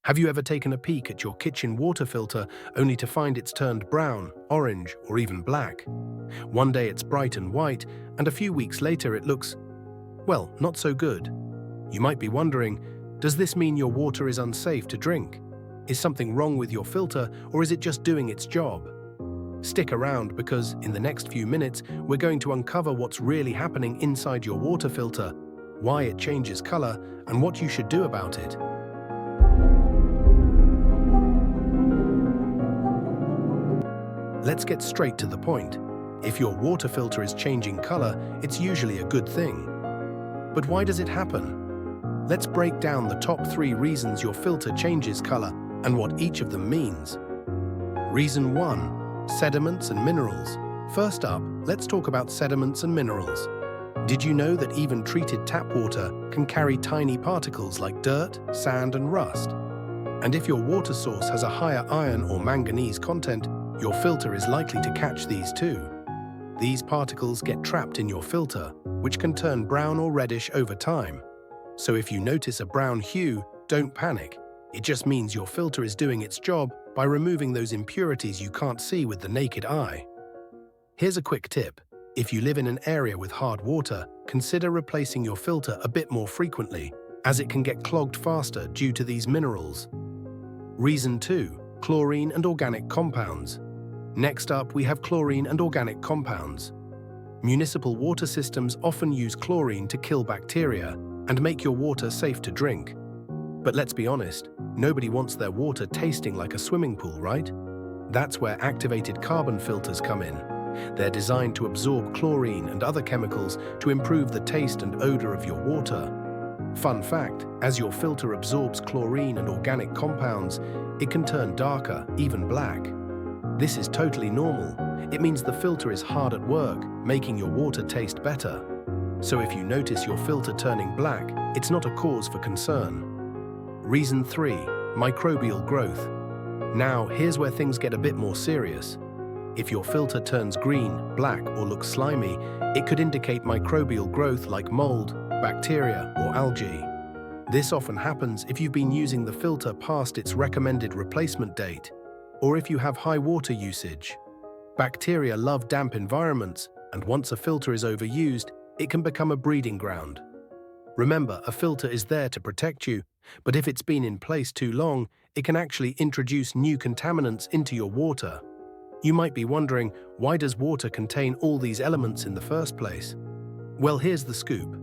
Have you ever taken a peek at your kitchen water filter only to find it's turned brown, orange, or even black? One day it's bright and white, and a few weeks later it looks, well, not so good. You might be wondering, does this mean your water is unsafe to drink? Is something wrong with your filter, or is it just doing its job? Stick around because in the next few minutes, we're going to uncover what's really happening inside your water filter, why it changes color, and what you should do about it. Let's get straight to the point. If your water filter is changing color, it's usually a good thing. But why does it happen? Let's break down the top 3 reasons your filter changes color and what each of them means. Reason 1. Sediments and minerals. First up, let's talk about sediments and minerals. Did you know that even treated tap water can carry tiny particles like dirt, sand, and rust? And if your water source has a higher iron or manganese content, your filter is likely to catch these too. These particles get trapped in your filter, which can turn brown or reddish over time. So if you notice a brown hue, don't panic. It just means your filter is doing its job by removing those impurities you can't see with the naked eye. Here's a quick tip. If you live in an area with hard water, consider replacing your filter a bit more frequently, as it can get clogged faster due to these minerals. Reason 2. Chlorine and organic compounds. Next up, we have chlorine and organic compounds. Municipal water systems often use chlorine to kill bacteria and make your water safe to drink. But let's be honest, nobody wants their water tasting like a swimming pool, right? That's where activated carbon filters come in. They're designed to absorb chlorine and other chemicals to improve the taste and odor of your water. Fun fact, as your filter absorbs chlorine and organic compounds, it can turn darker, even black. This is totally normal. It means the filter is hard at work, making your water taste better. So if you notice your filter turning black, it's not a cause for concern. Reason 3. Microbial growth. Now, here's where things get a bit more serious. If your filter turns green, black, or looks slimy, it could indicate microbial growth like mold, bacteria, or algae. This often happens if you've been using the filter past its recommended replacement date, or if you have high water usage. Bacteria love damp environments, and once a filter is overused, it can become a breeding ground. Remember, a filter is there to protect you, but if it's been in place too long, it can actually introduce new contaminants into your water. You might be wondering, why does water contain all these elements in the first place? Well, here's the scoop.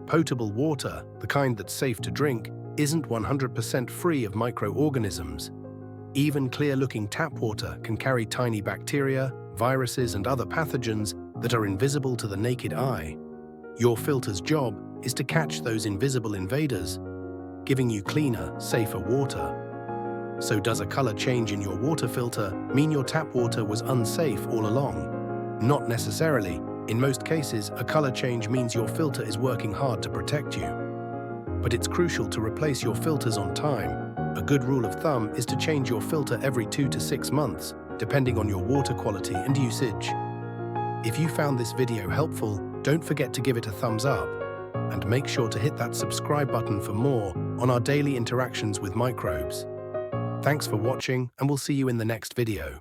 Potable water, the kind that's safe to drink, isn't 100% free of microorganisms. Even clear-looking tap water can carry tiny bacteria, viruses, and other pathogens that are invisible to the naked eye. Your filter's job is to catch those invisible invaders, giving you cleaner, safer water. So does a color change in your water filter mean your tap water was unsafe all along? Not necessarily. In most cases, a color change means your filter is working hard to protect you. But it's crucial to replace your filters on time. A good rule of thumb is to change your filter every 2 to 6 months, depending on your water quality and usage. If you found this video helpful, don't forget to give it a thumbs up, and make sure to hit that subscribe button for more on our daily interactions with microbes. Thanks for watching, and we'll see you in the next video.